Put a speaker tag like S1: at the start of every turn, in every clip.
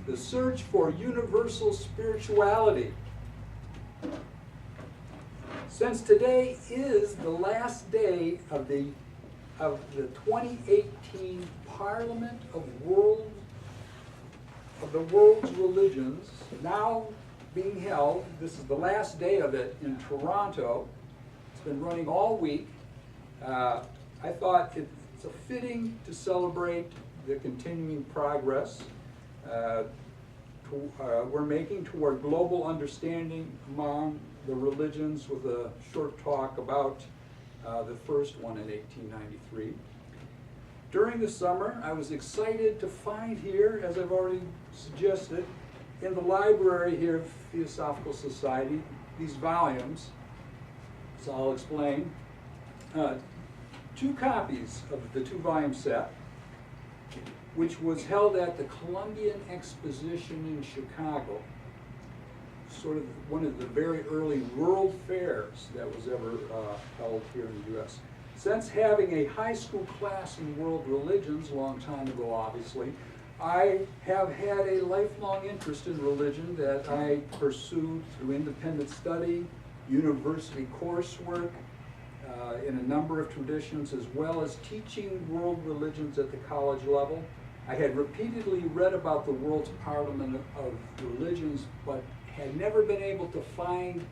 S1: The Search for Universal Spirituality. Since today is the last day of the 2018 Parliament of the World's Religions, now being held, this is the last day of it in Toronto. It's been running all week. I thought it's a fitting to celebrate the continuing progress we're making toward global understanding among the religions, with a short talk about the first one in 1893. During the summer, I was excited to find here, as I've already suggested, in the library here of Theosophical Society, these volumes. So I'll explain. 2 copies of the 2-volume set, which was held at the Columbian Exposition in Chicago, sort of one of the very early world fairs that was ever held here in the U.S. Since having a high school class in world religions a long time ago, obviously, I have had a lifelong interest in religion that I pursued through independent study, university coursework, in a number of traditions, as well as teaching world religions at the college level. I had repeatedly read about the World's Parliament of Religions, but had never been able to find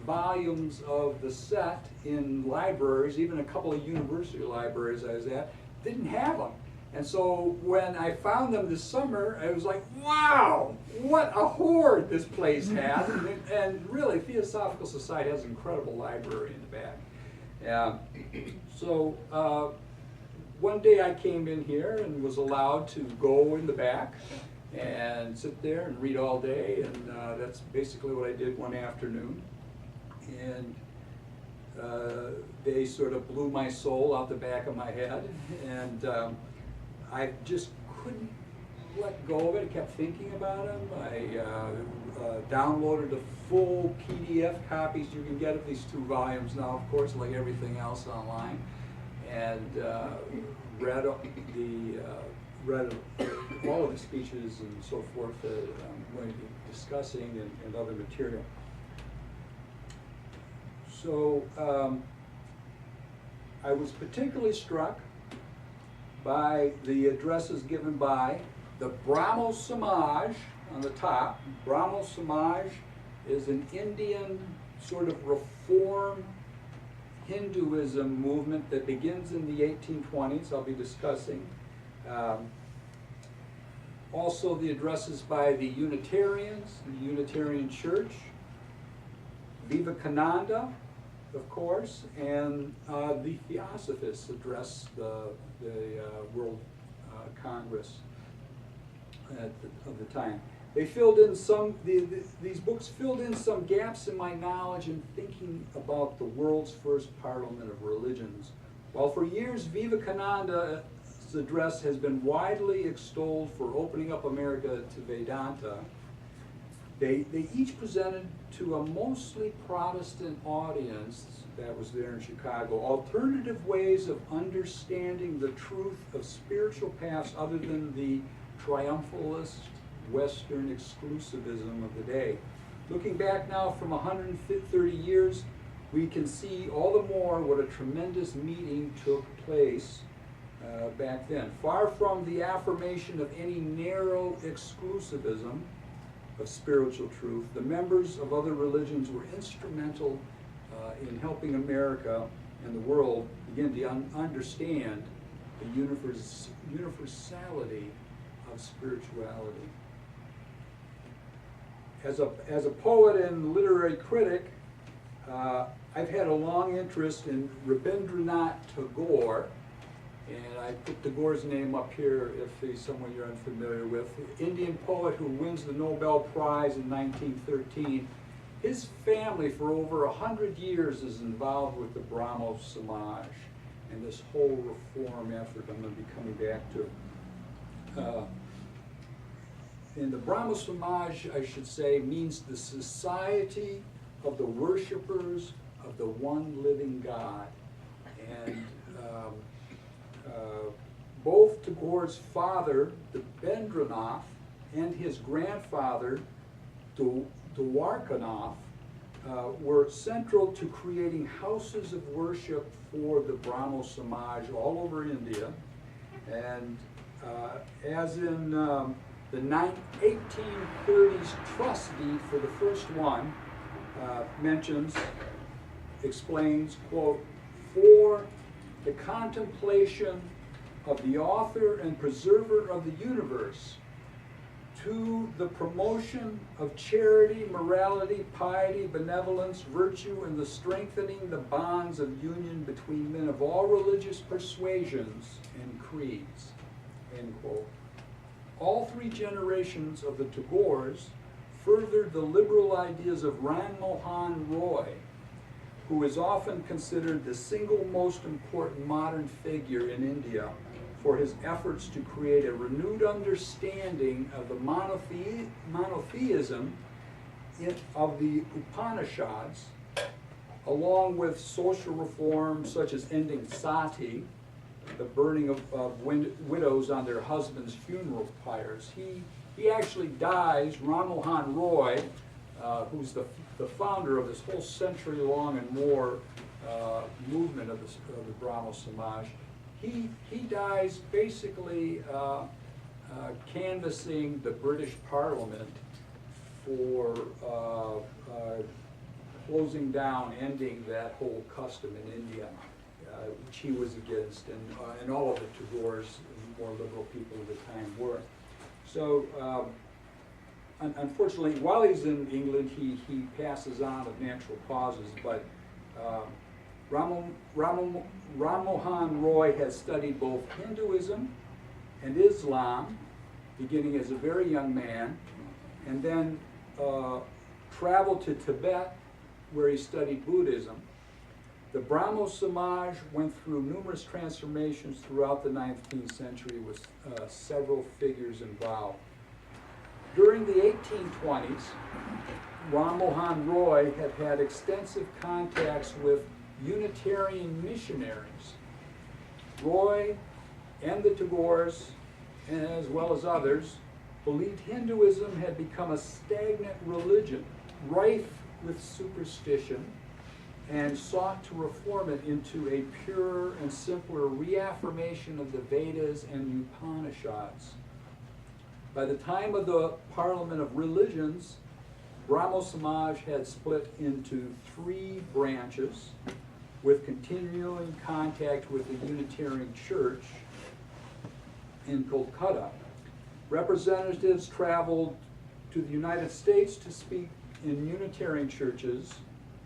S1: volumes of the set in libraries. Even a couple of university libraries I was at didn't have them. And so when I found them this summer, I was like, wow, what a hoard this place has. And really, Theosophical Society has an incredible library in the back. So one day I came in here and was allowed to go in the back and sit there and read all day, and that's basically what I did one afternoon. And they sort of blew my soul out the back of my head, and I just couldn't let go of it. I kept thinking about them. I downloaded the full PDF copies you can get of these 2 volumes now, of course, like everything else online, and read all of the speeches and so forth that I'm going to be discussing, and other material. So I was particularly struck by the addresses given by the Brahmo Samaj on the top. Brahmo Samaj is an Indian sort of reform Hinduism movement that begins in the 1820s, I'll be discussing. Also the addresses by the Unitarians, the Unitarian Church, Vivekananda, of course, and the Theosophists address the World Congress of the time. They filled in these books filled in some gaps in my knowledge in thinking about the world's first parliament of religions. While for years Vivekananda's address has been widely extolled for opening up America to Vedanta, they each presented to a mostly Protestant audience that was there in Chicago alternative ways of understanding the truth of spiritual paths other than the triumphalist Western exclusivism of the day. Looking back now from 130 years, we can see all the more what a tremendous meeting took place back then. Far from the affirmation of any narrow exclusivism of spiritual truth, the members of other religions were instrumental in helping America and the world begin to understand the universality of spirituality. As a poet and literary critic, I've had a long interest in Rabindranath Tagore, and I put Tagore's name up here if he's someone you're unfamiliar with. The Indian poet who wins the Nobel Prize in 1913. His family for over 100 years is involved with the Brahmo Samaj and this whole reform effort I'm going to be coming back to. And the Brahmo Samaj, I should say, means the society of the worshipers of the one living God. And both Tagore's father, Rabindranath, and his grandfather, Dwarkanath, were central to creating houses of worship for the Brahmo Samaj all over India. And as in the 1830s trust deed for the first one explains, quote, "For the contemplation of the author and preserver of the universe, to the promotion of charity, morality, piety, benevolence, virtue, and the strengthening the bonds of union between men of all religious persuasions and creeds," end quote. All three generations of the Tagores furthered the liberal ideas of Rammohan Roy, who is often considered the single most important modern figure in India for his efforts to create a renewed understanding of the monotheism of the Upanishads, along with social reforms such as ending sati, the burning of widows on their husbands' funeral pyres. He actually dies, Rammohan Roy, who's the founder of this whole century-long and more movement of the Brahmo Samaj. He dies basically canvassing the British Parliament for closing down, ending that whole custom in India, which he was against, and all of the Tagores, more liberal people of the time, were. So, unfortunately, while he's in England, he passes on of natural causes, but Rammohan Roy has studied both Hinduism and Islam, beginning as a very young man, and then traveled to Tibet, where he studied Buddhism. The Brahmo Samaj went through numerous transformations throughout the 19th century with several figures involved. During the 1820s, Rammohan Roy had extensive contacts with Unitarian missionaries. Roy and the Tagores, as well as others, believed Hinduism had become a stagnant religion, rife with superstition, and sought to reform it into a purer and simpler reaffirmation of the Vedas and Upanishads. By the time of the Parliament of Religions, Brahmo Samaj had split into three branches, with continuing contact with the Unitarian Church in Kolkata. Representatives traveled to the United States to speak in Unitarian churches,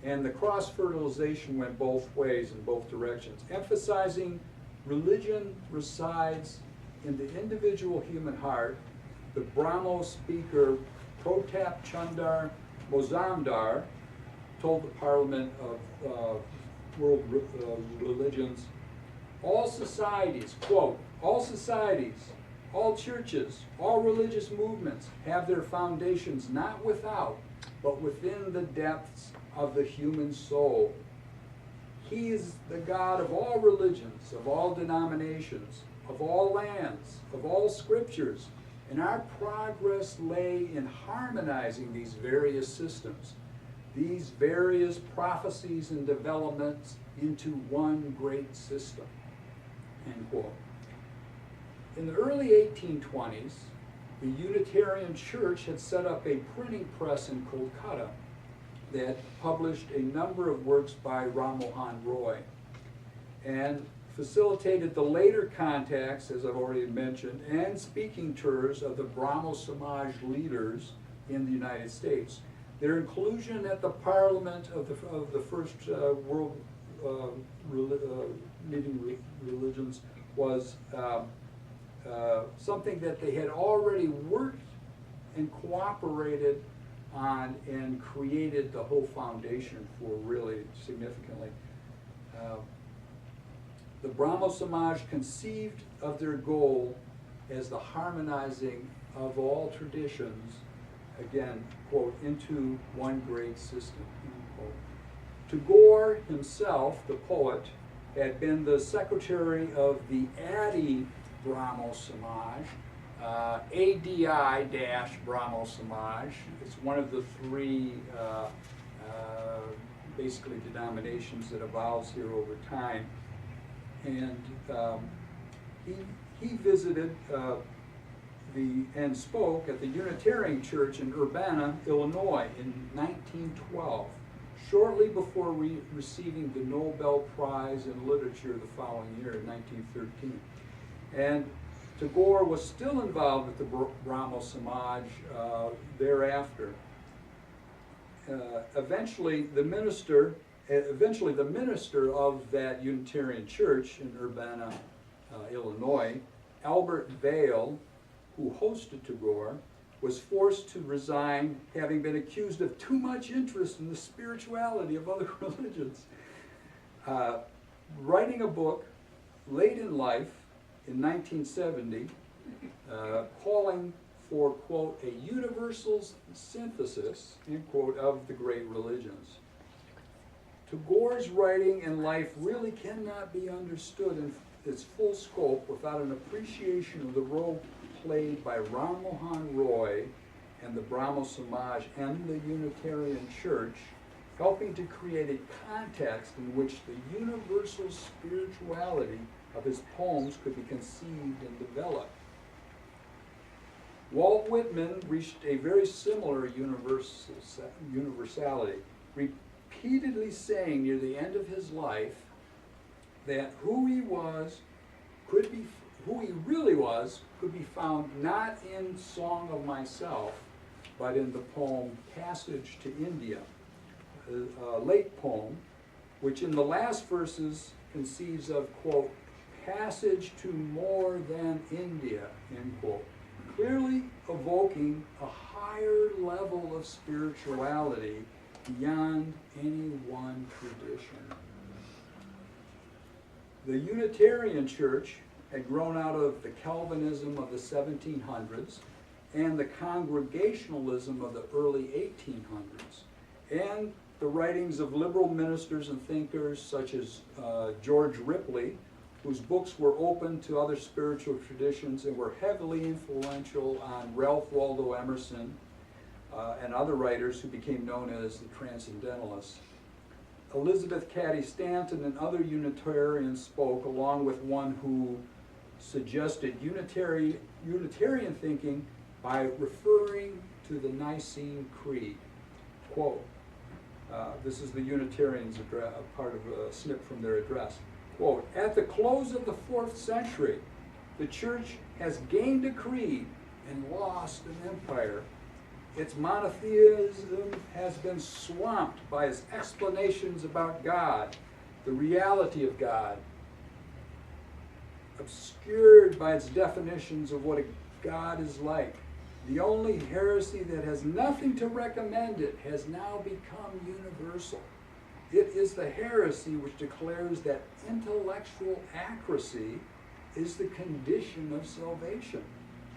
S1: and the cross-fertilization went both ways, in both directions, emphasizing religion resides in the individual human heart. The Brahmo speaker Pratap Chandar Mozamdar told the Parliament of World Religions, all societies, quote, all societies, all churches, all religious movements have their foundations not without, but within the depths of the human soul. He is the God of all religions, of all denominations, of all lands, of all scriptures, and our progress lay in harmonizing these various systems, these various prophecies and developments into one great system, end quote. In the early 1820s, the Unitarian Church had set up a printing press in Kolkata that published a number of works by Rammohan Roy and facilitated the later contacts, as I've already mentioned, and speaking tours of the Brahmo Samaj leaders in the United States. Their inclusion at the Parliament of the First World Meeting Religions was something that they had already worked and cooperated on and created the whole foundation for really significantly. The Brahmo Samaj conceived of their goal as the harmonizing of all traditions, again, quote, into one great system, end quote. Tagore himself, the poet, had been the secretary of the Adi Brahmo Samaj ADI-Brahmo Samaj. It's one of the three basically denominations that evolves here over time. And he visited and spoke at the Unitarian Church in Urbana, Illinois in 1912, shortly before receiving the Nobel Prize in Literature the following year in 1913. And Tagore was still involved with the Brahmo Samaj thereafter. Eventually, the minister of that Unitarian Church in Urbana, Illinois, Albert Vail, who hosted Tagore, was forced to resign, having been accused of too much interest in the spirituality of other religions. Writing a book late in life, in 1970, calling for, quote, a universal synthesis, end quote, of the great religions. Tagore's writing and life really cannot be understood in its full scope without an appreciation of the role played by Rammohan Roy and the Brahmo Samaj and the Unitarian Church, helping to create a context in which the universal spirituality of his poems could be conceived and developed. Walt Whitman reached a very similar universality, repeatedly saying near the end of his life that who he really was could be found not in Song of Myself, but in the poem Passage to India, a late poem, which in the last verses conceives of, quote, passage to more than India, end quote, clearly evoking a higher level of spirituality beyond any one tradition. The Unitarian Church had grown out of the Calvinism of the 1700s and the Congregationalism of the early 1800s, and the writings of liberal ministers and thinkers such as George Ripley, whose books were open to other spiritual traditions and were heavily influential on Ralph Waldo Emerson and other writers who became known as the Transcendentalists. Elizabeth Cady Stanton and other Unitarians spoke, along with one who suggested Unitarian thinking by referring to the Nicene Creed. Quote, this is the Unitarians' address, part of a snip from their address. Quote, at the close of the 4th century, the Church has gained a creed and lost an empire. Its monotheism has been swamped by its explanations about God, the reality of God, obscured by its definitions of what a God is like. The only heresy that has nothing to recommend it has now become universal. It is the heresy which declares that intellectual accuracy is the condition of salvation,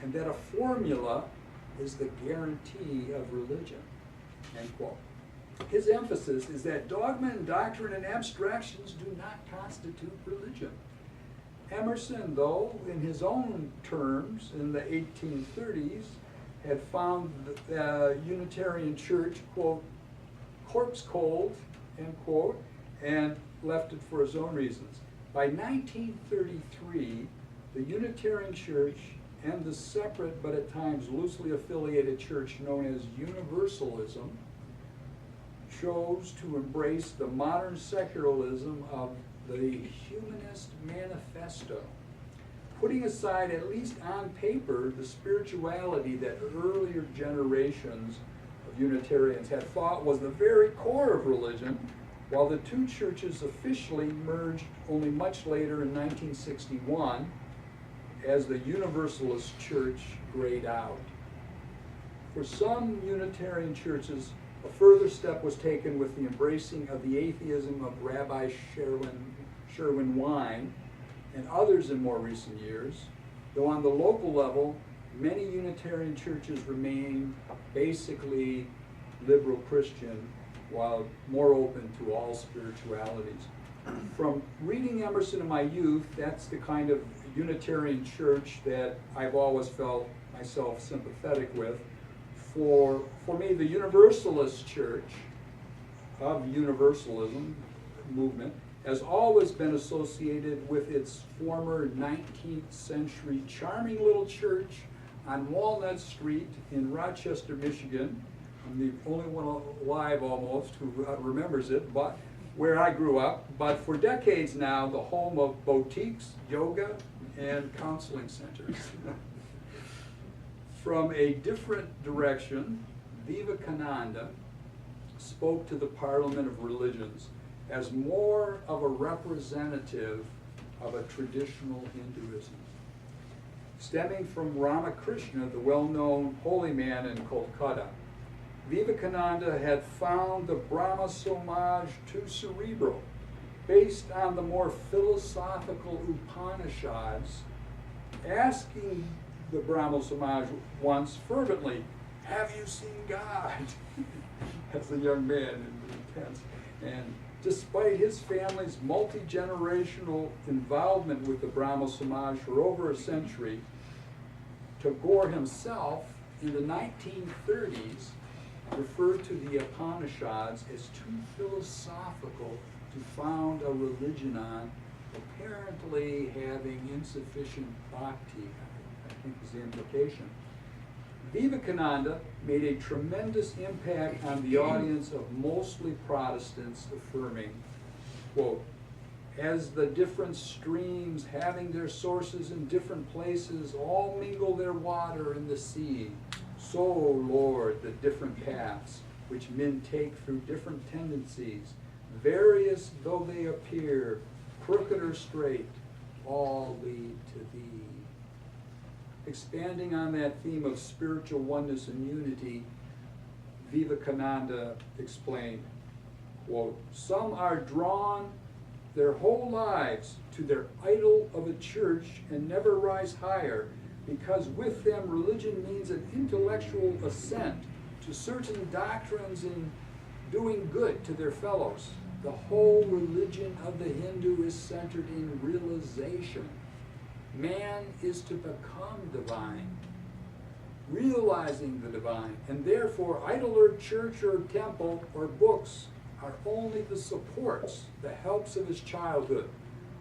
S1: and that a formula is the guarantee of religion, end quote. His emphasis is that dogma and doctrine and abstractions do not constitute religion. Emerson, though, in his own terms, in the 1830s, had found the Unitarian Church, quote, corpse cold, end quote, and left it for his own reasons. By 1933, the Unitarian Church and the separate but at times loosely affiliated church known as Universalism chose to embrace the modern secularism of the Humanist Manifesto, putting aside, at least on paper, the spirituality that earlier generations of Unitarians had thought was the very core of religion, while the two churches officially merged only much later in 1961 as the Universalist Church grayed out. For some Unitarian churches, a further step was taken with the embracing of the atheism of Rabbi Sherwin Wine and others in more recent years, though on the local level, many Unitarian churches remain basically liberal Christian, while more open to all spiritualities. From reading Emerson in my youth, that's the kind of Unitarian Church that I've always felt myself sympathetic with. For me, the Universalist Church of Universalism movement has always been associated with its former 19th century charming little church on Walnut Street in Rochester, Michigan. I'm the only one alive almost who remembers it, but where I grew up. But for decades now, the home of boutiques, yoga, and counseling centers. From a different direction, Vivekananda spoke to the Parliament of Religions as more of a representative of a traditional Hinduism. Stemming from Ramakrishna, the well-known holy man in Kolkata, Vivekananda had found the Brahmo Samaj too cerebral, based on the more philosophical Upanishads, asking the Brahmo Samaj once fervently, "Have you seen God?" As a young man in tents. And despite his family's multi-generational involvement with the Brahmo Samaj for over a century, Tagore himself, in the 1930s, referred to the Upanishads as too philosophical to found a religion on, apparently having insufficient bhakti, I think is the implication. Vivekananda made a tremendous impact on the audience of mostly Protestants, affirming, quote, "As the different streams having their sources in different places all mingle their water in the sea, so, Lord, the different paths which men take through different tendencies, various though they appear, crooked or straight, all lead to thee." Expanding on that theme of spiritual oneness and unity, Vivekananda explained, quote, "Some are drawn their whole lives to their idol of a church and never rise higher, because with them religion means an intellectual assent to certain doctrines and doing good to their fellows. The whole religion of the Hindu is centered in realization. Man is to become divine, realizing the divine, and therefore idol or church or temple or books are only the supports, the helps of his childhood,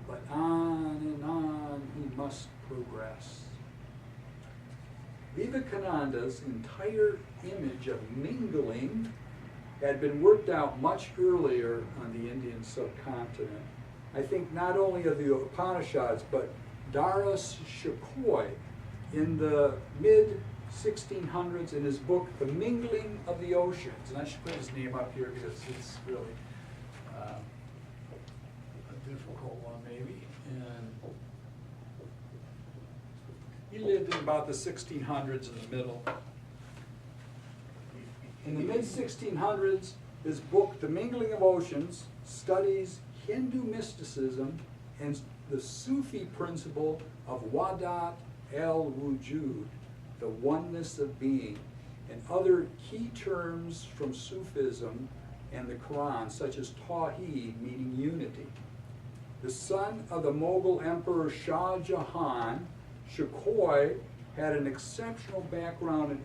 S1: but on and on he must progress." Vivekananda's entire image of mingling had been worked out much earlier on the Indian subcontinent. I think not only of the Upanishads, but Dara Shikoh in the mid-1600s in his book, The Mingling of the Oceans. And I should put his name up here because it's really a difficult one maybe. And he lived in about the 1600s in the middle. In the mid-1600s, his book, The Mingling of Oceans, studies Hindu mysticism and the Sufi principle of Wadat el-Wujud, the oneness of being, and other key terms from Sufism and the Quran, such as Tawheed, meaning unity. The son of the Mughal Emperor Shah Jahan, Shikoh had an exceptional background in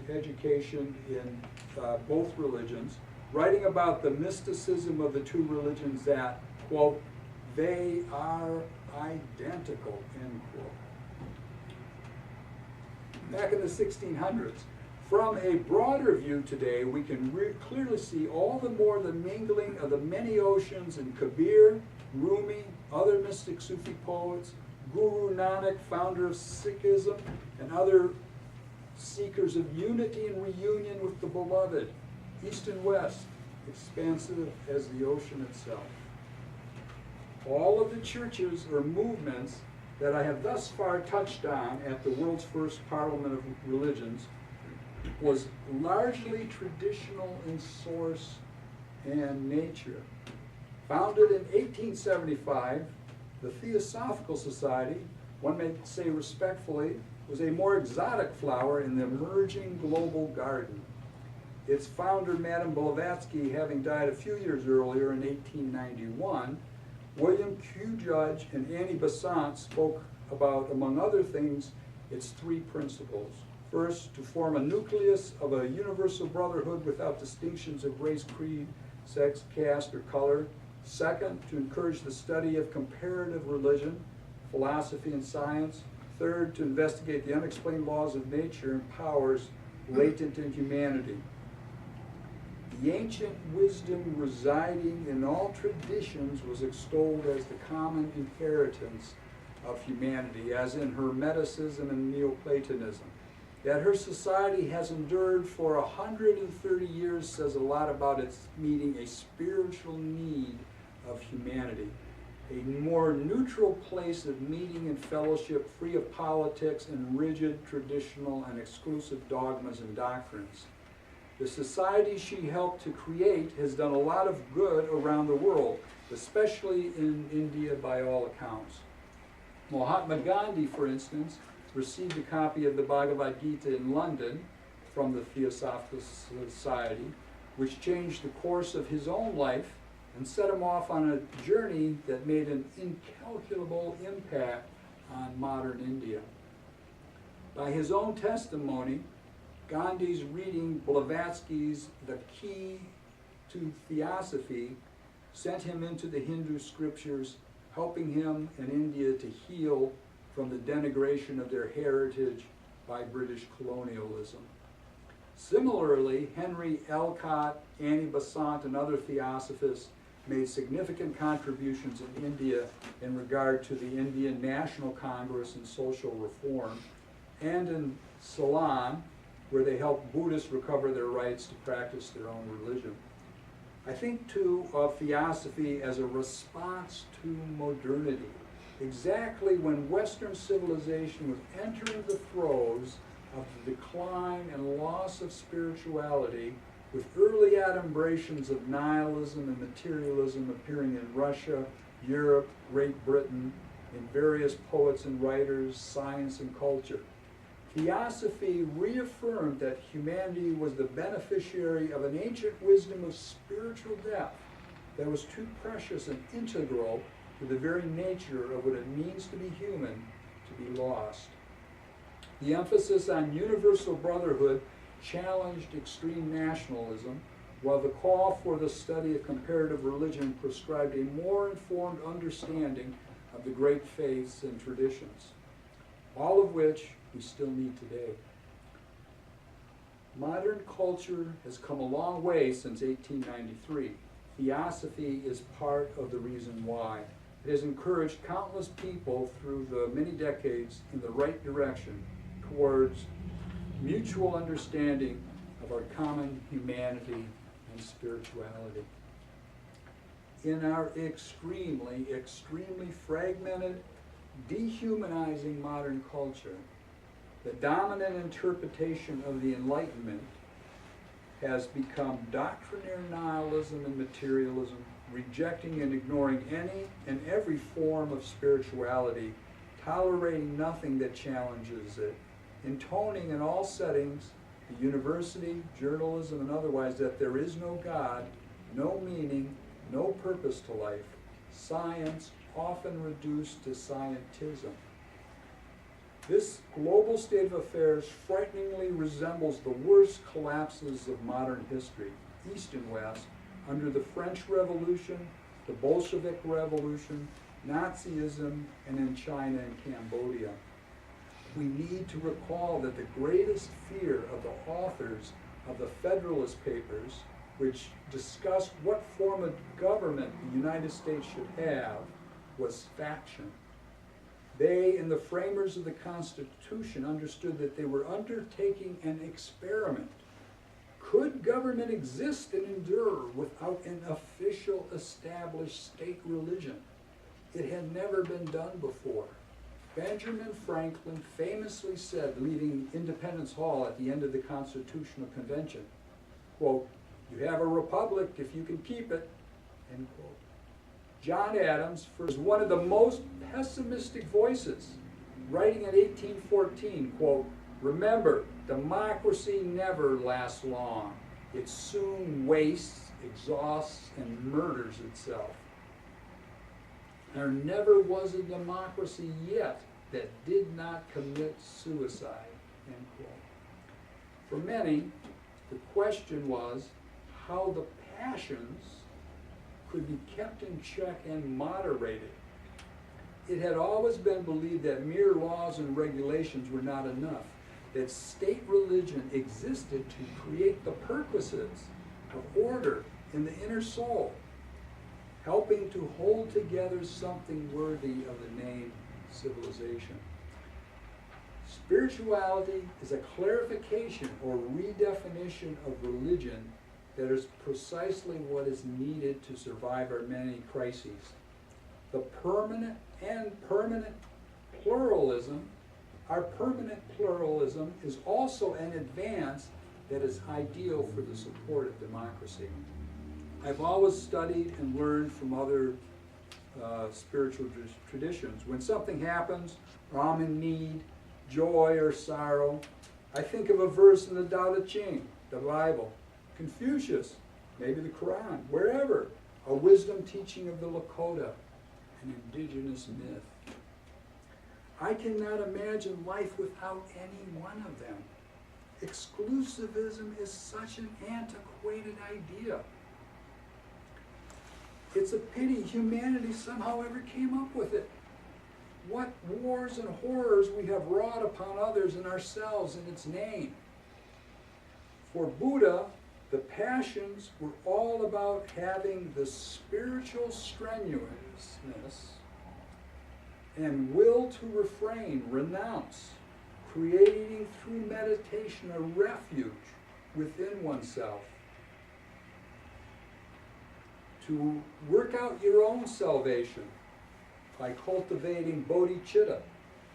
S1: education in both religions, writing about the mysticism of the two religions that, quote, "they are identical," end quote. Back in the 1600s, from a broader view today, we can clearly see all the more the mingling of the many oceans in Kabir, Rumi, other mystic Sufi poets, Guru Nanak, founder of Sikhism, and other seekers of unity and reunion with the beloved, East and West, expansive as the ocean itself. All of the churches or movements that I have thus far touched on at the world's first Parliament of Religions was largely traditional in source and nature. Founded in 1875, the Theosophical Society, one may say respectfully, was a more exotic flower in the emerging global garden. Its founder, Madame Blavatsky, having died a few years earlier in 1891, William Q. Judge and Annie Besant spoke about, among other things, its three principles. First, to form a nucleus of a universal brotherhood without distinctions of race, creed, sex, caste, or color. Second, to encourage the study of comparative religion, philosophy, and science. Third, to investigate the unexplained laws of nature and powers latent in humanity. The ancient wisdom residing in all traditions was extolled as the common inheritance of humanity, as in Hermeticism and Neoplatonism. That her society has endured for 130 years says a lot about its meeting a spiritual need of humanity. A more neutral place of meeting and fellowship, free of politics and rigid, traditional, and exclusive dogmas and doctrines. The society she helped to create has done a lot of good around the world, especially in India by all accounts. Mahatma Gandhi, for instance, received a copy of the Bhagavad Gita in London from the Theosophical Society, which changed the course of his own life and set him off on a journey that made an incalculable impact on modern India. By his own testimony, Gandhi's reading Blavatsky's The Key to Theosophy sent him into the Hindu scriptures, helping him and India to heal from the denigration of their heritage by British colonialism. Similarly, Henry Elcott, Annie Besant, and other theosophists made significant contributions in India in regard to the Indian National Congress and social reform, and in Ceylon, where they helped Buddhists recover their rights to practice their own religion. I think, too, of theosophy as a response to modernity. Exactly when Western civilization was entering the throes of the decline and loss of spirituality, with early adumbrations of nihilism and materialism appearing in Russia, Europe, Great Britain, in various poets and writers, science and culture. Theosophy reaffirmed that humanity was the beneficiary of an ancient wisdom of spiritual depth that was too precious and integral to the very nature of what it means to be human to be lost. The emphasis on universal brotherhood challenged extreme nationalism, while the call for the study of comparative religion prescribed a more informed understanding of the great faiths and traditions, all of which we still need today. Modern culture has come a long way since 1893. Theosophy is part of the reason why. It has encouraged countless people through the many decades in the right direction towards mutual understanding of our common humanity and spirituality. In our extremely, extremely fragmented, dehumanizing modern culture, the dominant interpretation of the Enlightenment has become doctrinaire nihilism and materialism, rejecting and ignoring any and every form of spirituality, tolerating nothing that challenges it, intoning in all settings, the university, journalism, and otherwise, that there is no God, no meaning, no purpose to life, science often reduced to scientism. This global state of affairs frighteningly resembles the worst collapses of modern history, East and West, under the French Revolution, the Bolshevik Revolution, Nazism, and in China and Cambodia. We need to recall that the greatest fear of the authors of the Federalist Papers, which discussed what form of government the United States should have, was faction. They and the framers of the Constitution understood that they were undertaking an experiment. Could government exist and endure without an official established state religion? It had never been done before. Benjamin Franklin famously said, leaving Independence Hall at the end of the Constitutional Convention, quote, "You have a republic if you can keep it," end quote. John Adams was one of the most pessimistic voices, writing in 1814, quote, "Remember, democracy never lasts long. It soon wastes, exhausts, and murders itself. There never was a democracy yet that did not commit suicide, end quote. For many, the question was how the passions could be kept in check and moderated. It had always been believed that mere laws and regulations were not enough, that state religion existed to create the purposes of order in the inner soul, helping to hold together something worthy of the name civilization. Spirituality is a clarification or redefinition of religion that is precisely what is needed to survive our many crises. The permanent pluralism, our permanent pluralism is also an advance that is ideal for the support of democracy. I've always studied and learned from other spiritual traditions. When something happens, or I'm in need, joy or sorrow, I think of a verse in the Tao Te Ching, the Bible, Confucius, maybe the Quran, wherever, a wisdom teaching of the Lakota, an indigenous myth. I cannot imagine life without any one of them. Exclusivism is such an antiquated idea. It's a pity humanity somehow ever came up with it. What wars and horrors we have wrought upon others and ourselves in its name. For Buddha, the passions were all about having the spiritual strenuousness and will to refrain, renounce, creating through meditation a refuge within oneself. To work out your own salvation by cultivating bodhicitta,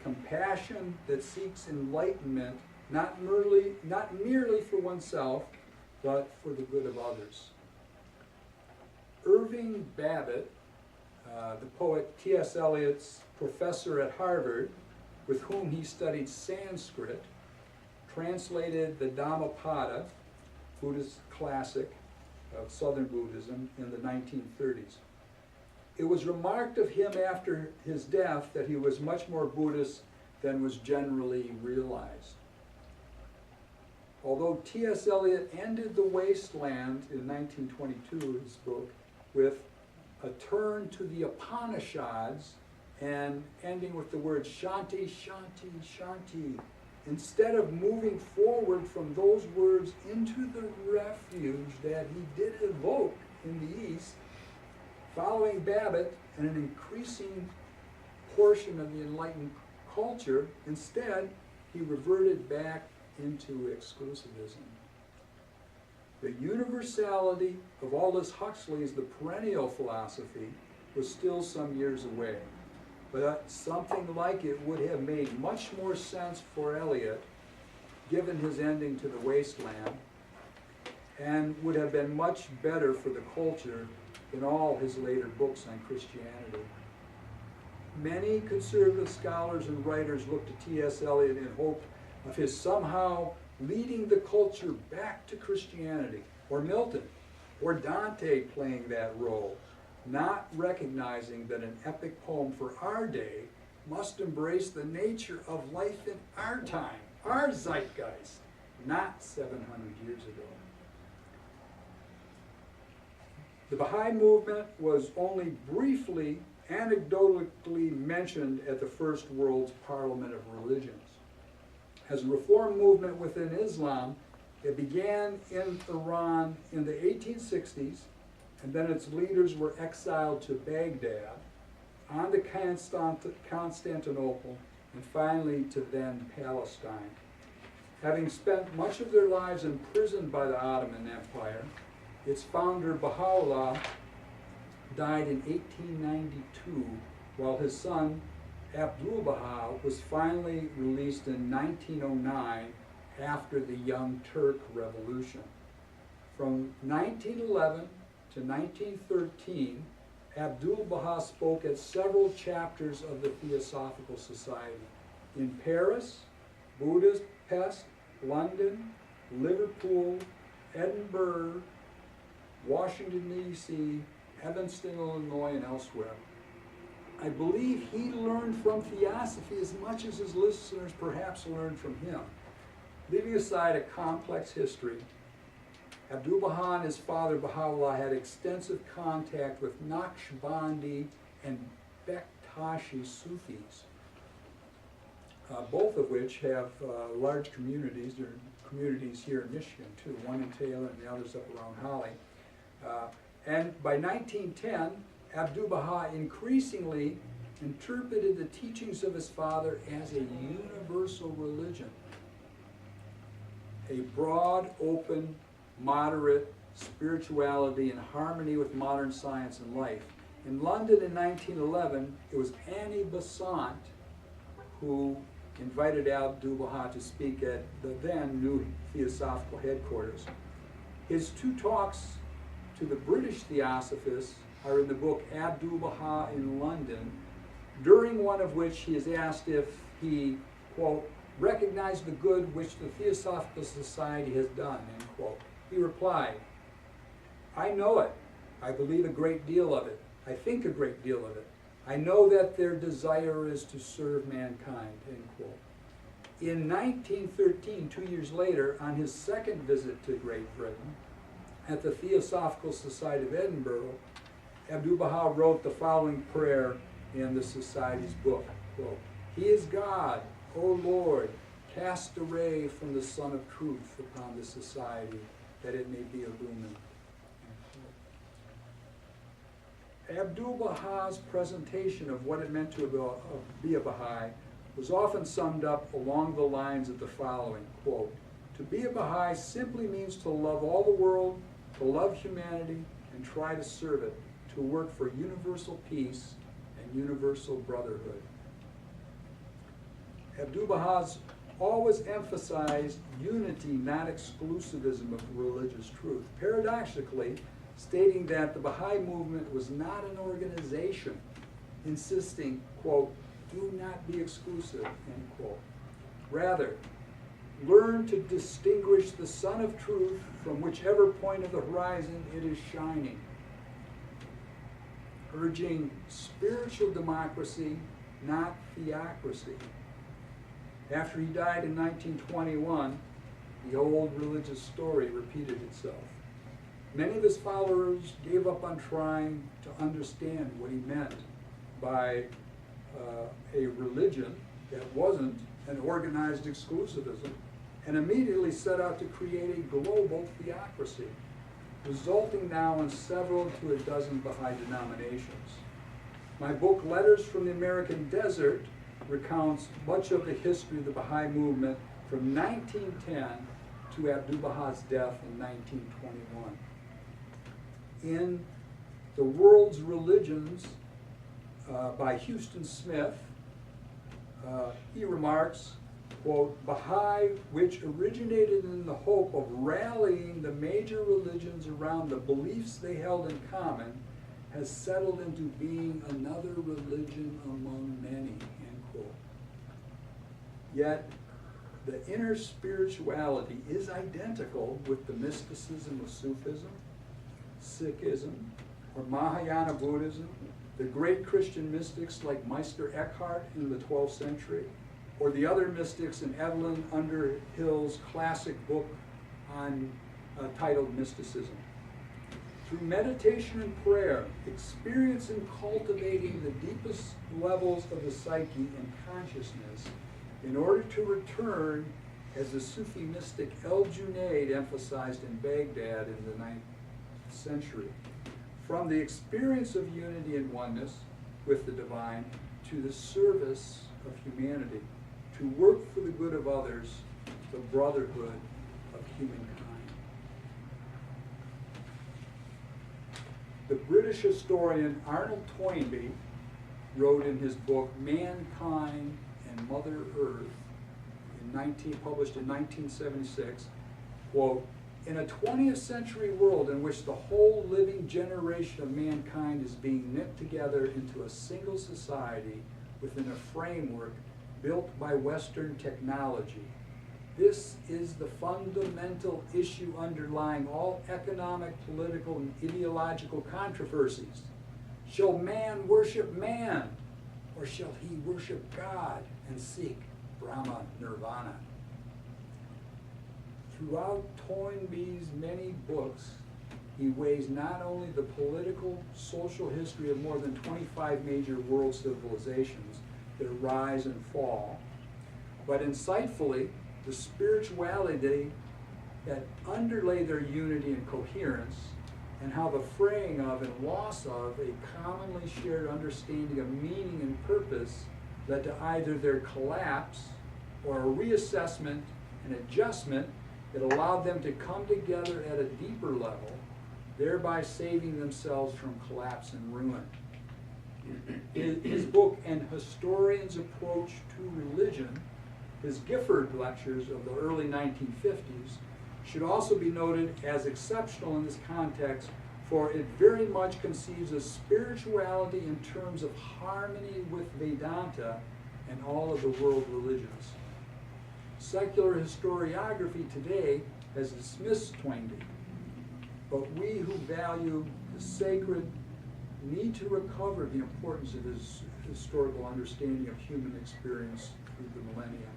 S1: compassion that seeks enlightenment, not merely for oneself, but for the good of others. Irving Babbitt, the poet T.S. Eliot's professor at Harvard, with whom he studied Sanskrit, translated the Dhammapada, Buddhist classic of Southern Buddhism, in the 1930s. It was remarked of him after his death that he was much more Buddhist than was generally realized. Although T.S. Eliot ended The Wasteland in 1922, his book, with a turn to the Upanishads and ending with the word Shanti, Shanti, Shanti, instead of moving forward from those words into the refuge that he did evoke in the East, following Babbitt and an increasing portion of the enlightened culture, instead he reverted back into exclusivism. The universality of Aldous Huxley's The Perennial Philosophy was still some years away, but something like it would have made much more sense for Eliot, given his ending to The Wasteland, and would have been much better for the culture than all his later books on Christianity. Many conservative scholars and writers looked to T.S. Eliot in hope of his somehow leading the culture back to Christianity, or Milton, or Dante playing that role, not recognizing that an epic poem for our day must embrace the nature of life in our time, our zeitgeist, not 700 years ago. The Baha'i movement was only briefly, anecdotally mentioned at the First World's Parliament of Religions. As a reform movement within Islam, it began in Iran in the 1860s, and then its leaders were exiled to Baghdad, on to Constantinople, and finally to then Palestine. Having spent much of their lives imprisoned by the Ottoman Empire, its founder Baha'u'llah died in 1892, while his son Abdul-Baha was finally released in 1909 after the Young Turk Revolution. From 1911 to 1913, Abdul-Baha spoke at several chapters of the Theosophical Society in Paris, Budapest, London, Liverpool, Edinburgh, Washington, D.C., Evanston, Illinois, and elsewhere. I believe he learned from Theosophy as much as his listeners perhaps learned from him. Leaving aside a complex history, Abdul-Baha and his father Baha'u'llah had extensive contact with Naqshbandi and Bektashi Sufis, both of which have large communities. There are communities here in Michigan too, one in Taylor and the others up around Holly. And by 1910, Abdul-Baha increasingly interpreted the teachings of his father as a universal religion, a broad, open, moderate spirituality in harmony with modern science and life. In London in 1911, it was Annie Besant who invited Abdul-Baha to speak at the then new Theosophical headquarters. His two talks to the British Theosophists are in the book Abdul-Baha in London, during one of which he is asked if he, quote, recognized the good which the Theosophical Society has done, end quote. He replied, I know it. I believe a great deal of it. I think a great deal of it. I know that their desire is to serve mankind, end quote. In 1913, 2 years later, on his second visit to Great Britain, at the Theosophical Society of Edinburgh, Abdul-Baha wrote the following prayer in the Society's book, quote, He is God, O Lord, cast a ray from the sun of truth upon the Society, that it may be illumined. Abdul-Baha's presentation of what it meant to be a Baha'i was often summed up along the lines of the following, quote, to be a Baha'i simply means to love all the world, to love humanity, and try to serve it, to work for universal peace and universal brotherhood. Abdul-Baha's always emphasized unity, not exclusivism of religious truth, paradoxically stating that the Baha'i movement was not an organization, insisting, quote, do not be exclusive, end quote. Rather, learn to distinguish the sun of truth from whichever point of the horizon it is shining, urging spiritual democracy, not theocracy. After he died in 1921, the old religious story repeated itself. Many of his followers gave up on trying to understand what he meant by a religion that wasn't an organized exclusivism, and immediately set out to create a global theocracy, resulting now in several to a dozen Baha'i denominations. My book, Letters from the American Desert, recounts much of the history of the Baha'i movement from 1910 to Abdul-Baha's death in 1921. In The World's Religions by Huston Smith, he remarks, quote, Baha'i, which originated in the hope of rallying the major religions around the beliefs they held in common, has settled into being another religion among many, end quote. Yet, the inner spirituality is identical with the mysticism of Sufism, Sikhism, or Mahayana Buddhism, the great Christian mystics like Meister Eckhart in the 12th century, or the other mystics in Evelyn Underhill's classic book titled Mysticism. Through meditation and prayer, experience in cultivating the deepest levels of the psyche and consciousness, in order to return, as the Sufi mystic El Junaid emphasized in Baghdad in the 9th century, from the experience of unity and oneness with the divine to the service of humanity, to work for the good of others, the brotherhood of humankind. The British historian Arnold Toynbee wrote in his book Mankind and Mother Earth, published in 1976, quote, in a 20th century world in which the whole living generation of mankind is being knit together into a single society within a framework built by Western technology, this is the fundamental issue underlying all economic, political, and ideological controversies. Shall man worship man, or shall he worship God and seek Brahma Nirvana? Throughout Toynbee's many books, he weighs not only the political, social history of more than 25 major world civilizations, their rise and fall, but insightfully, the spirituality that underlay their unity and coherence, and how the fraying of and loss of a commonly shared understanding of meaning and purpose led to either their collapse or a reassessment and adjustment that allowed them to come together at a deeper level, thereby saving themselves from collapse and ruin. His book, An Historian's Approach to Religion, his Gifford lectures of the early 1950s, should also be noted as exceptional in this context, for it very much conceives of spirituality in terms of harmony with Vedanta and all of the world religions. Secular historiography today has dismissed Toynbee, but we who value the sacred need to recover the importance of his historical understanding of human experience through the millennia.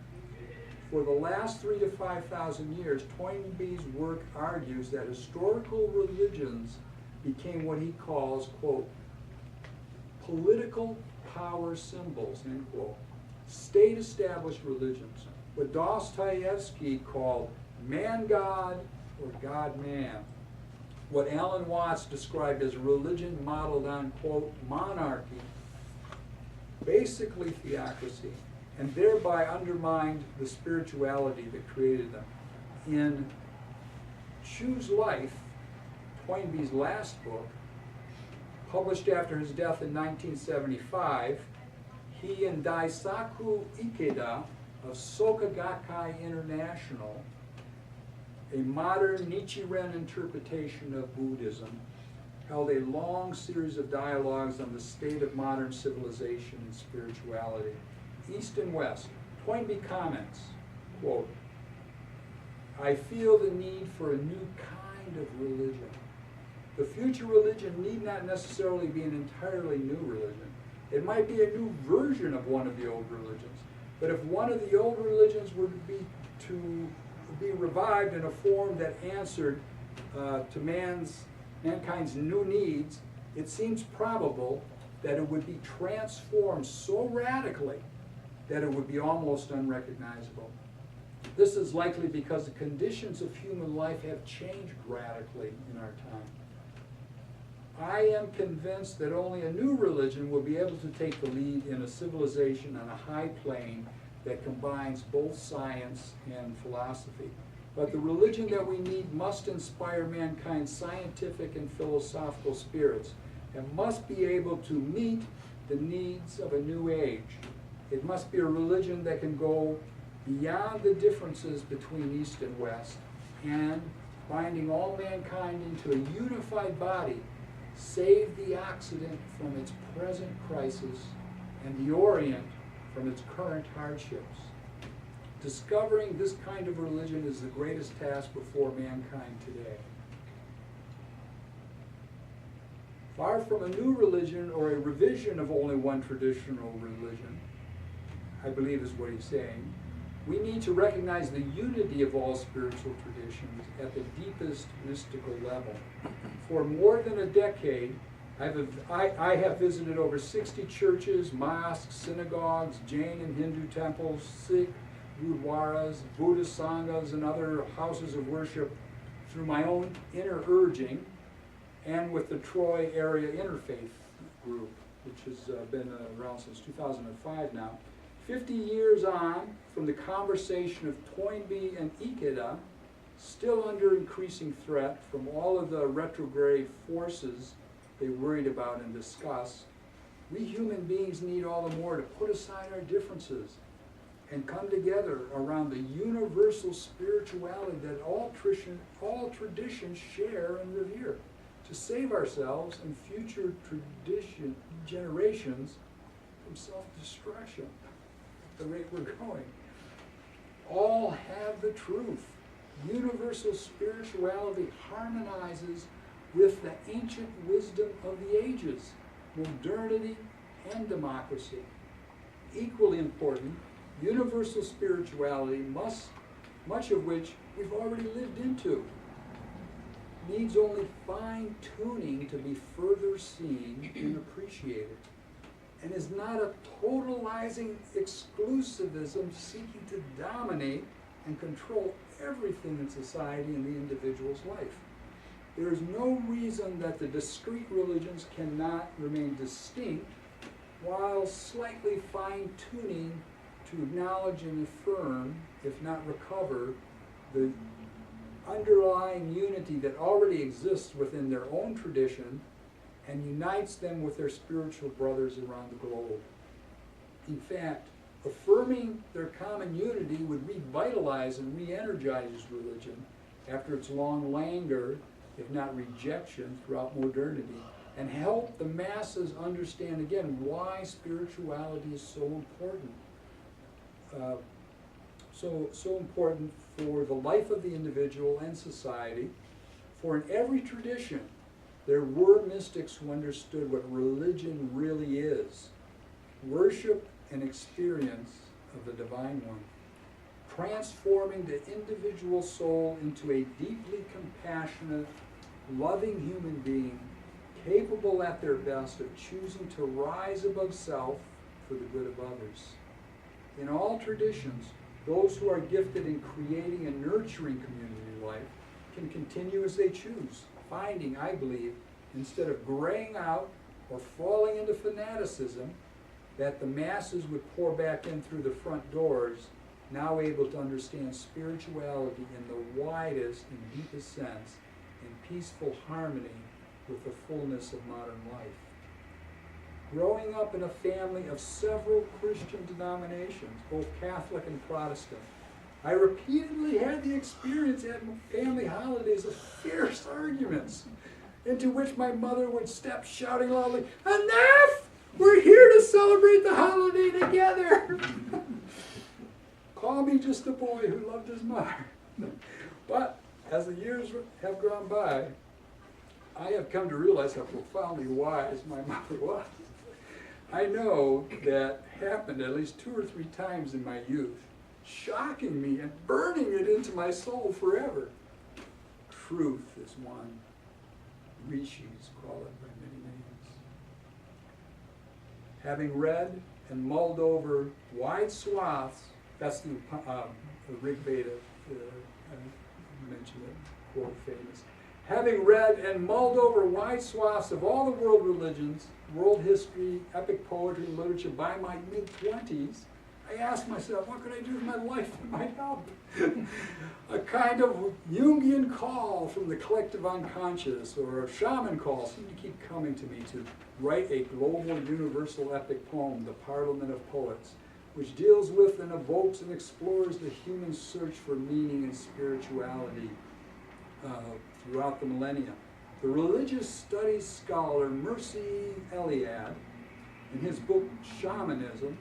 S1: For the last 3,000 to 5,000 years, Toynbee's work argues that historical religions became what he calls, quote, political power symbols, end quote, state-established religions, what Dostoevsky called man-God or God-man, what Alan Watts described as religion modeled on, quote, monarchy, basically theocracy, and thereby undermined the spirituality that created them. In Choose Life, Toynbee's last book, published after his death in 1975, he and Daisaku Ikeda of Soka Gakkai International, a modern Nichiren interpretation of Buddhism, held a long series of dialogues on the state of modern civilization and spirituality. East and West. Toynbee comments, quote, I feel the need for a new kind of religion. The future religion need not necessarily be an entirely new religion. It might be a new version of one of the old religions. But if one of the old religions were to be revived in a form that answered to mankind's new needs, it seems probable that it would be transformed so radically that it would be almost unrecognizable. This is likely because the conditions of human life have changed radically in our time. I am convinced that only a new religion will be able to take the lead in a civilization on a high plane that combines both science and philosophy. But the religion that we need must inspire mankind's scientific and philosophical spirits and must be able to meet the needs of a new age. It must be a religion that can go beyond the differences between East and West and, binding all mankind into a unified body, save the Occident from its present crisis and the Orient from its current hardships. Discovering this kind of religion is the greatest task before mankind today. Far from a new religion or a revision of only one traditional religion, I believe is what he's saying, we need to recognize the unity of all spiritual traditions at the deepest mystical level. For more than a decade, I have visited over 60 churches, mosques, synagogues, Jain and Hindu temples, Sikh gurdwaras, Buddhist sanghas, and other houses of worship through my own inner urging and with the Troy Area Interfaith Group, which has been around since 2005 now. 50 years on from the conversation of Toynbee and Ikeda, still under increasing threat from all of the retrograde forces they worried about and discussed, we human beings need all the more to put aside our differences and come together around the universal spirituality that all traditions share and revere, to save ourselves and future generations from self-destruction at the rate we're going. All have the truth. Universal spirituality harmonizes with the ancient wisdom of the ages, modernity and democracy. equally important, universal spirituality, much of which we've already lived into, needs only fine-tuning to be further seen and appreciated, and is not a totalizing exclusivism seeking to dominate and control everything in society and the individual's life. There is no reason that the discrete religions cannot remain distinct while slightly fine-tuning to acknowledge and affirm, if not recover, the underlying unity that already exists within their own tradition and unites them with their spiritual brothers around the globe. In fact, affirming their common unity would revitalize and re-energize religion after its long languor, if not rejection, throughout modernity, and help the masses understand again why spirituality is so important. So important for the life of the individual and society. For in every tradition, there were mystics who understood what religion really is: worship and experience of the Divine One, transforming the individual soul into a deeply compassionate, loving human being, capable at their best of choosing to rise above self for the good of others. In all traditions, those who are gifted in creating and nurturing community life can continue as they choose, finding, I believe, instead of graying out or falling into fanaticism, that the masses would pour back in through the front doors, now able to understand spirituality in the widest and deepest sense, in peaceful harmony with the fullness of modern life. Growing up in a family of several Christian denominations, both Catholic and Protestant, I repeatedly had the experience at family holidays of fierce arguments, into which my mother would step shouting loudly, "Enough! We're here to celebrate the holiday together!" Call me just a boy who loved his mother. But as the years have gone by, I have come to realize how profoundly wise my mother was. I know that happened at least 2 or 3 times in my youth, shocking me and burning it into my soul forever. Truth is one. Rishis call it by many names. Having read and mulled over wide swaths, that's the Rig Veda, I mentioned it, quote famous. Having read and mulled over wide swaths of all the world religions, world history, epic poetry, and literature by my mid-20s, I asked myself, what could I do with my life that might help? A kind of Jungian call from the collective unconscious, or a shaman call, seemed to keep coming to me to write a global universal epic poem, The Parliament of Poets, which deals with and evokes and explores the human search for meaning and spirituality throughout the millennia. The religious studies scholar Micea Eliade, in his book Shamanism,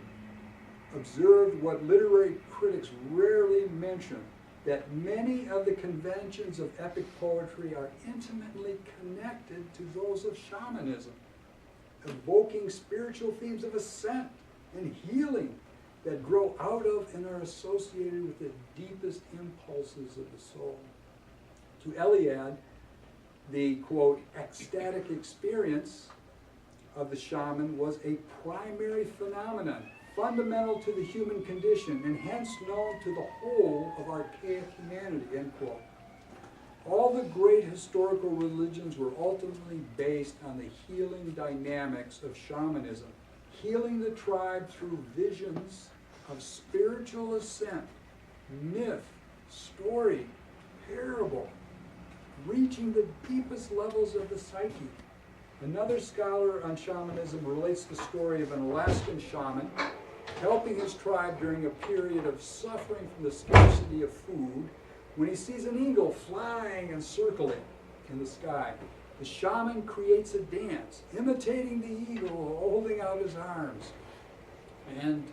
S1: observed what literary critics rarely mention, that many of the conventions of epic poetry are intimately connected to those of shamanism, evoking spiritual themes of ascent and healing that grow out of and are associated with the deepest impulses of the soul. To Eliade, the, quote, ecstatic experience of the shaman was a primary phenomenon, fundamental to the human condition, and hence known to the whole of archaic humanity, end quote. All the great historical religions were ultimately based on the healing dynamics of shamanism, healing the tribe through visions of spiritual ascent, myth, story, parable, reaching the deepest levels of the psyche. Another scholar on shamanism relates the story of an Alaskan shaman helping his tribe during a period of suffering from the scarcity of food when he sees an eagle flying and circling in the sky. The shaman creates a dance, imitating the eagle, holding out his arms, and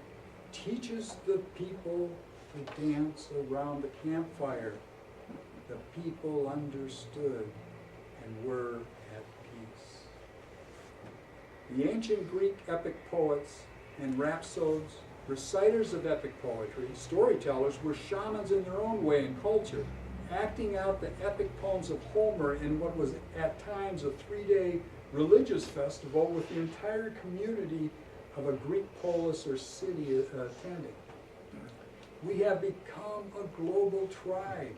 S1: teaches the people to dance around the campfire. The people understood and were at peace. The ancient Greek epic poets and rhapsodes, reciters of epic poetry, storytellers were shamans in their own way and culture, acting out the epic poems of Homer in what was at times a 3-day religious festival with the entire community of a Greek polis or city attending. We have become a global tribe.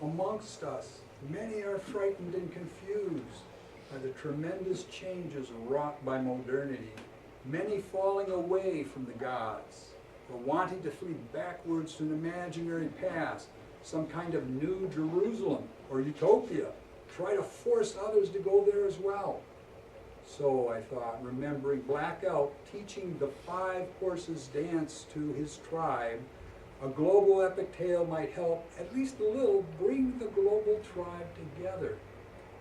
S1: Amongst us, many are frightened and confused by the tremendous changes wrought by modernity, many falling away from the gods, or wanting to flee backwards to an imaginary past, some kind of new Jerusalem or utopia, try to force others to go there as well. So I thought, remembering Blackout teaching the 5 horses dance to his tribe, a global epic tale might help, at least a little, bring the global tribe together.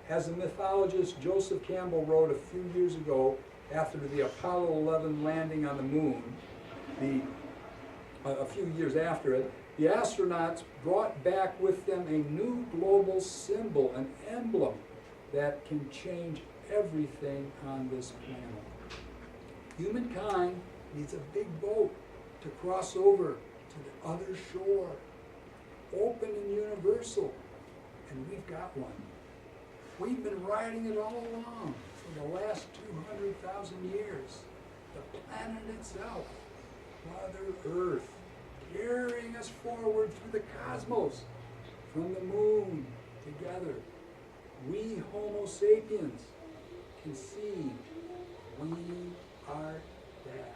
S1: As the mythologist Joseph Campbell wrote a few years ago, after the Apollo 11 landing on the moon, a few years after it, the astronauts brought back with them a new global symbol, an emblem that can change everything on this planet. Humankind needs a big boat to cross over to the other shore, open and universal, and we've got one. We've been riding it all along for the last 200,000 years. The planet itself, Mother Earth, carrying us forward through the cosmos, from the moon together. We Homo sapiens can see we are that.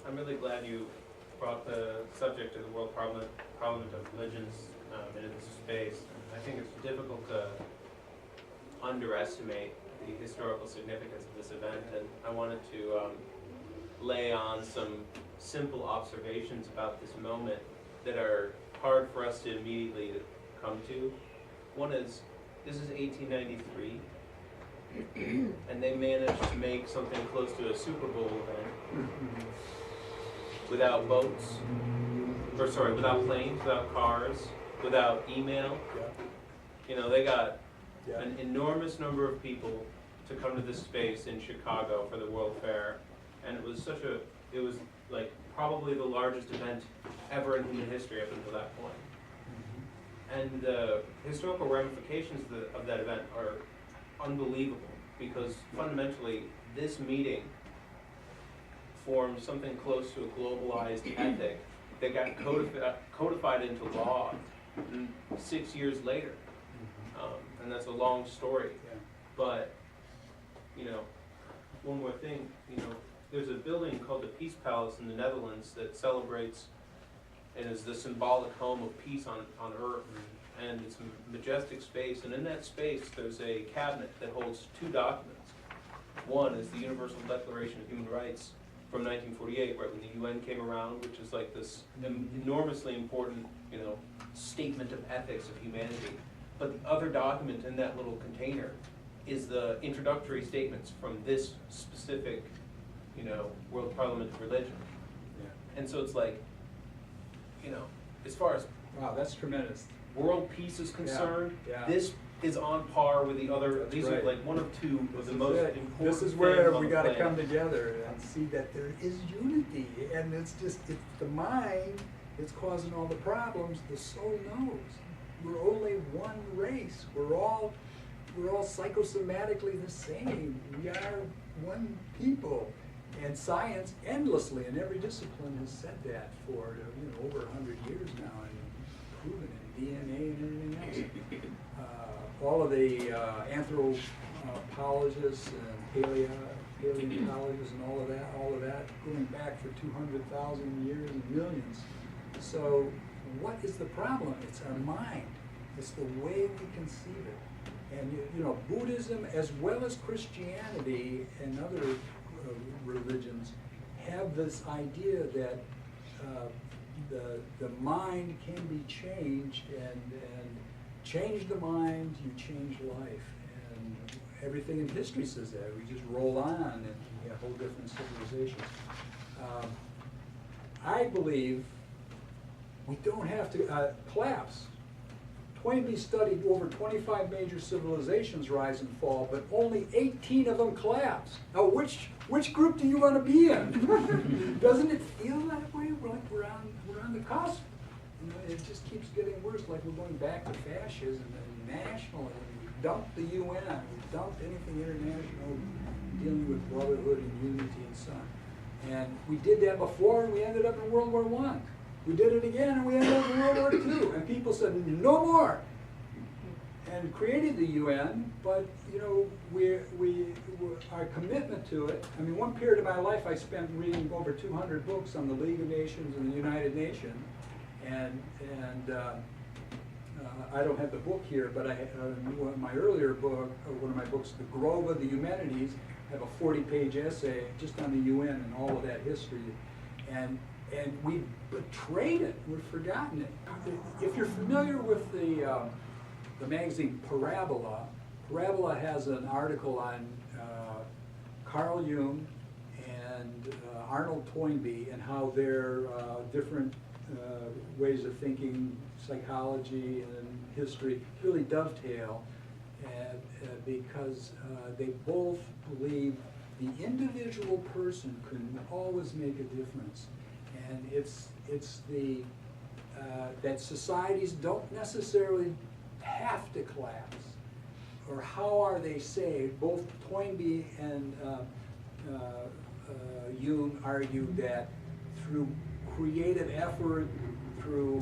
S2: I'm really glad you brought the subject of the World Parliament of Religions into this space. I think it's difficult to underestimate the historical significance of this event, and I wanted to lay on some simple observations about this moment that are hard for us to immediately come to. One is, this is 1893, and they managed to make something close to a Super Bowl event without boats, without planes, without cars, without email. You know, they got an enormous number of people to come to this space in Chicago for the World Fair, and it was like probably the largest event ever in human history up until that point. And the historical ramifications of that event are unbelievable, because fundamentally this meeting formed something close to a globalized ethic that got codified into law 6 years later. And that's a long story. But, you know, one more thing, you know, there's a building called the Peace Palace in the Netherlands that celebrates and is the symbolic home of peace on Earth. And it's a majestic space, and in that space there's a cabinet that holds 2 documents. One is the Universal Declaration of Human Rights from 1948, right when the UN came around, which is like this enormously important, you know, statement of ethics of humanity. But the other document in that little container is the introductory statements from this specific, you know, World Parliament of Religion. And so it's like, you know, as far as
S1: wow, that's tremendous.
S2: World peace is concerned, this is on par with the other.
S1: That's
S2: these
S1: right.
S2: are like one of 2 of the most important.
S1: This is where we got to
S2: planet.
S1: come together and see that there is unity, and it's the mind that's causing all the problems. The soul knows we're only one race. We're all psychosomatically the same. We are one people, and science endlessly in every discipline has said that for over 100 years now, and proven it. DNA and everything else. All of the anthropologists and paleontologists and all of that, going back for 200,000 years and millions. So what is the problem? It's our mind. It's the way we conceive it. And you know, Buddhism as well as Christianity and other religions have this idea that the mind can be changed, and change the mind, you change life. And everything in history says that. We just roll on and we have whole different civilizations. I believe we don't have to collapse. Toynbee studied over 25 major civilizations rise and fall, but only 18 of them collapsed. Now, which group do you want to be in? Doesn't it feel that way? We're on the cusp. You know, it just keeps getting worse, like we're going back to fascism and nationalism. We dumped the UN, we dumped anything international dealing with brotherhood and unity and so on. And we did that before, and we ended up in World War I. We did it again, and we ended up in World War II. And people said, no more, and created the UN. But you know, our commitment to it. I mean, one period of my life, I spent reading over 200 books on the League of Nations and the United Nations. And I don't have the book here, but I my earlier book, one of my books, The Grove of the Humanities, I have a 40-page essay just on the UN and all of that history. And we betrayed it. We've forgotten it. If you're familiar with the magazine Parabola, Parabola has an article on Carl Jung and Arnold Toynbee and how their different ways of thinking, psychology and history, really dovetail because they both believe the individual person can always make a difference. And it's the that societies don't necessarily have to collapse. Or how are they saved? Both Toynbee and Jung argue that through creative effort, through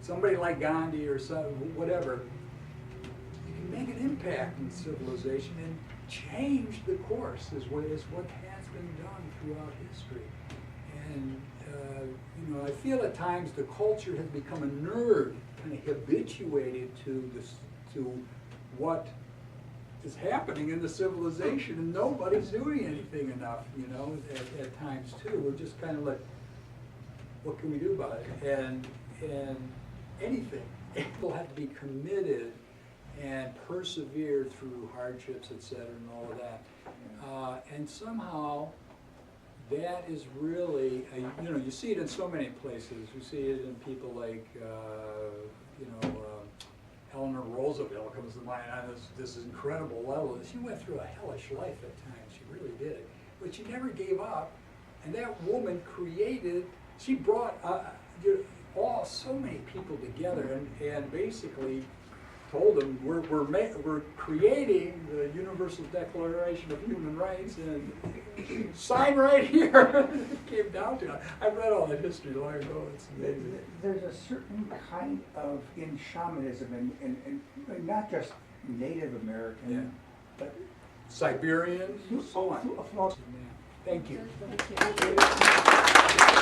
S1: somebody like Gandhi or whatever, you can make an impact in civilization and change the course is what has been done throughout history. And you know, I feel at times the culture has become a nerd, kind of habituated to this, to what is happening in the civilization, and nobody's doing anything enough, you know, at times too. We're just kind of like, what can we do about it? And anything. People have to be committed and persevere through hardships, etc., and all of that. And somehow, that is really, you know, you see it in so many places. You see it in people like, you know, Eleanor Roosevelt comes to mind on this incredible level. She went through a hellish life at times. She really did. But she never gave up. And that woman created, she brought so many people together and basically told them, we're creating the Universal Declaration of Human Rights, and sign right here. It came down to it. I read all that history long ago. It's amazing.
S3: There's a certain kind of, in shamanism, and not just Native American, but
S1: Siberian, so on.
S3: a philosophy.
S1: Thank you.
S4: Thank you.